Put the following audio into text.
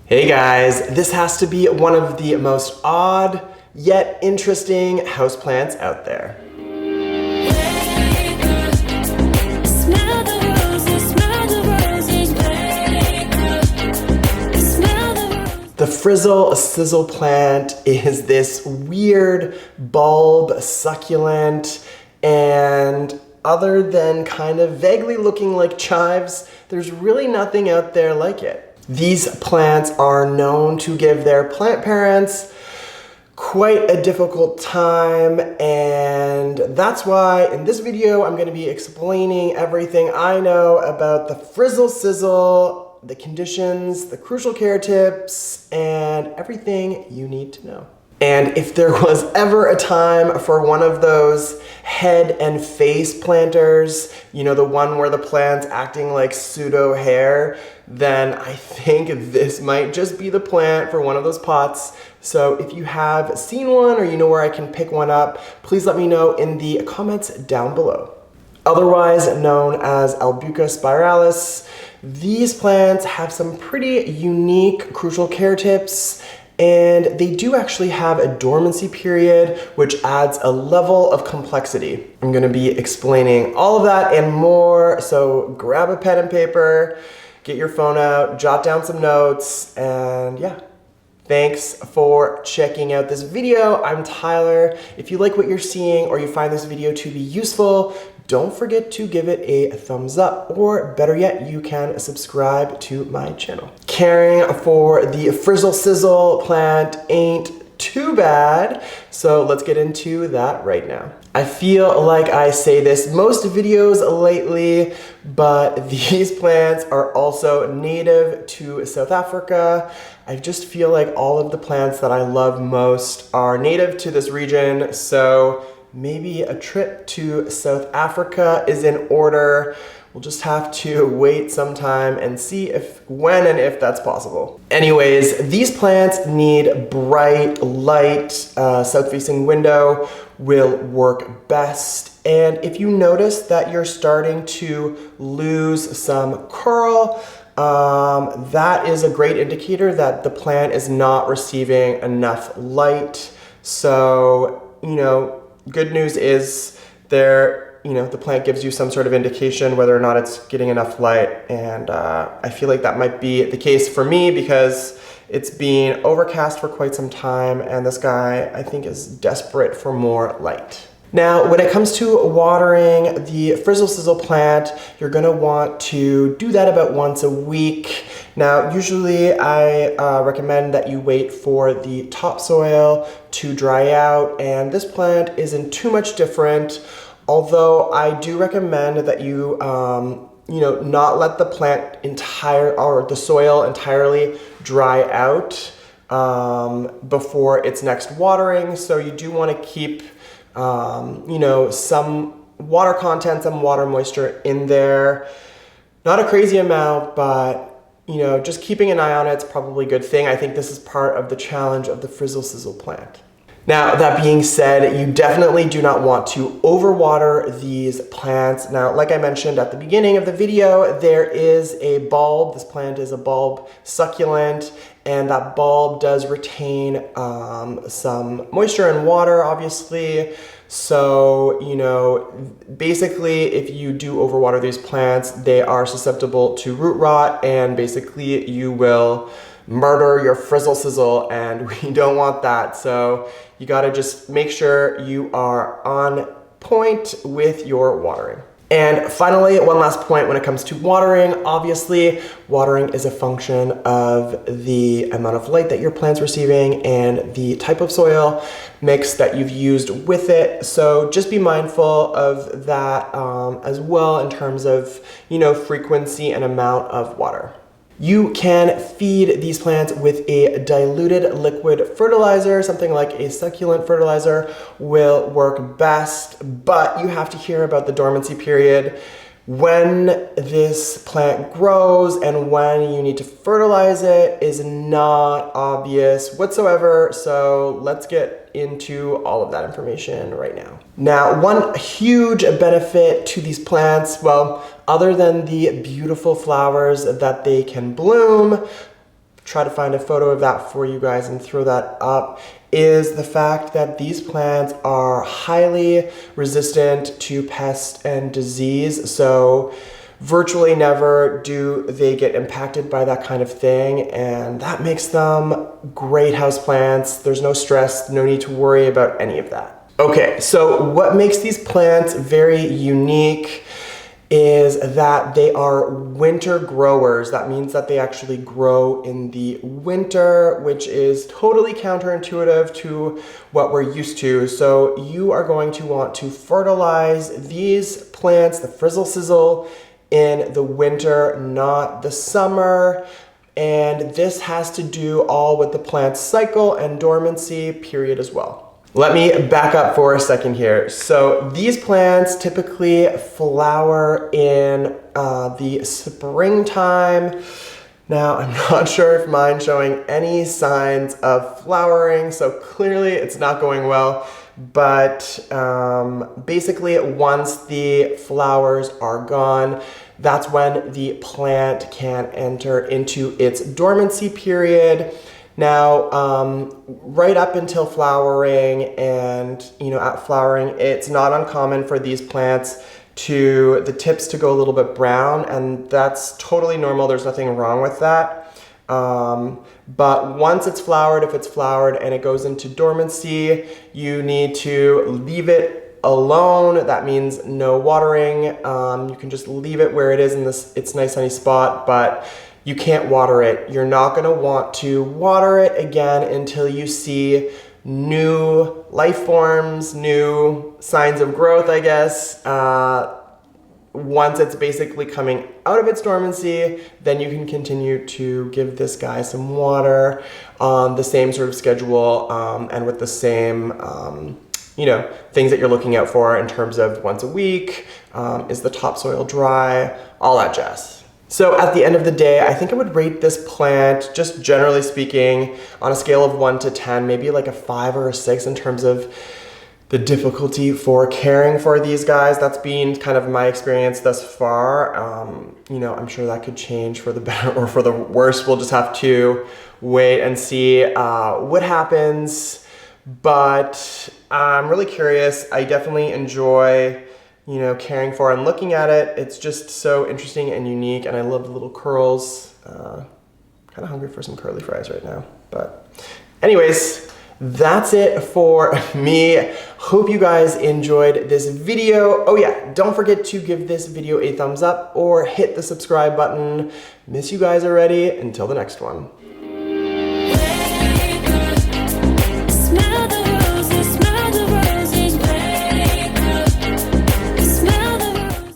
Hey guys, this has to be one of the most odd yet interesting houseplants out there. The Frizzle Sizzle plant is this weird bulb succulent, and other than kind of vaguely looking like chives, there's really nothing out there like it. These plants are known to give their plant parents quite a difficult time, and that's why in this video I'm going to be explaining everything I know about the Frizzle Sizzle, the conditions, the crucial care tips, and everything you need to know. And if there was ever a time for one of those head and face planters, you know, the one where the plant's acting like pseudo hair, then I think this might just be the plant for one of those pots. So if you have seen one or you know where I can pick one up, please let me know in the comments down below. Otherwise known as Albuca Spiralis, these plants have some pretty unique crucial care tips, and they do actually have a dormancy period, which adds a level of complexity. I'm gonna be explaining all of that and more, so grab a pen and paper, get your phone out, jot down some notes, and yeah. Thanks for checking out this video. I'm Tyler. If you like what you're seeing or you find this video to be useful, don't forget to give it a thumbs up, or better yet, you can subscribe to my channel. Caring for the Frizzle Sizzle plant ain't too bad, so let's get into that right now. I feel like I say this most videos lately, but these plants are also native to South Africa. I just feel like all of the plants that I love most are native to this region, so maybe a trip to South Africa is in order. We'll just have to wait some time and see when and if that's possible. Anyways, these plants need bright light. South-facing window will work best. And if you notice that you're starting to lose some curl, that is a great indicator that the plant is not receiving enough light. So, you know, good news is the plant gives you some sort of indication whether or not it's getting enough light, and I feel like that might be the case for me because it's been overcast for quite some time, and this guy, I think, is desperate for more light. Now, when it comes to watering the Frizzle Sizzle plant, you're gonna want to do that about once a week. Now, usually I recommend that you wait for the topsoil to dry out, and this plant isn't too much different, although I do recommend that you, not let the plant the soil entirely dry out before its next watering. So you do wanna keep some water content, some water moisture in there. Not a crazy amount, but just keeping an eye on it's probably a good thing. I think this is part of the challenge of the Frizzle Sizzle plant. Now, that being said, you definitely do not want to overwater these plants. Now, like I mentioned at the beginning of the video, there is a bulb. This plant is a bulb succulent, and that bulb does retain some moisture and water, obviously. So, basically, if you do overwater these plants, they are susceptible to root rot, and basically you will murder your Frizzle Sizzle, and we don't want that. So you gotta just make sure you are on point with your watering. And finally, one last point when it comes to watering. Obviously, watering is a function of the amount of light that your plant's receiving and the type of soil mix that you've used with it. So just be mindful of that as well in terms of, frequency and amount of water. You can feed these plants with a diluted liquid fertilizer. Something like a succulent fertilizer will work best, but you have to hear about the dormancy period. When this plant grows and when you need to fertilize it is not obvious whatsoever, so let's get into all of that information right now. Now, one huge benefit to these plants, well, other than the beautiful flowers that they can bloom, try to find a photo of that for you guys and throw that up, is the fact that these plants are highly resistant to pest and disease. So virtually never do they get impacted by that kind of thing, and that makes them great houseplants. There's no stress, no need to worry about any of that. Okay, so what makes these plants very unique is that they are winter growers. That means that they actually grow in the winter, which is totally counterintuitive to what we're used to. So you are going to want to fertilize these plants, the Frizzle Sizzle, in the winter, not the summer. And this has to do all with the plant's cycle and dormancy period as well. Let me back up for a second here. So these plants typically flower in the springtime. Now, I'm not sure if mine's showing any signs of flowering, so clearly it's not going well. But basically, once the flowers are gone, that's when the plant can enter into its dormancy period. Now, right up until flowering and, at flowering, it's not uncommon for these plants the tips to go a little bit brown, and that's totally normal. There's nothing wrong with that. But once it's flowered, if it's flowered and it goes into dormancy, you need to leave it alone. That means no watering. You can just leave it where it is in its nice sunny spot, but you can't water it. You're not gonna want to water it again until you see new life forms, new signs of growth, I guess. Once it's basically coming out of its dormancy, then you can continue to give this guy some water on the same sort of schedule and with the same things that you're looking out for in terms of once a week, is the topsoil dry, all that jazz. So at the end of the day, I think I would rate this plant, just generally speaking, on a scale of 1 to 10, maybe like a 5 or a 6 in terms of the difficulty for caring for these guys. That's been kind of my experience thus far. I'm sure that could change for the better or for the worse. We'll just have to wait and see what happens. But I'm really curious. I definitely enjoy caring for and looking at it. It's just so interesting and unique, and I love the little curls. Kind of hungry for some curly fries right now. But anyways, that's it for me. Hope you guys enjoyed this video. Oh yeah, don't forget to give this video a thumbs up or hit the subscribe button. Miss you guys already. Until the next one.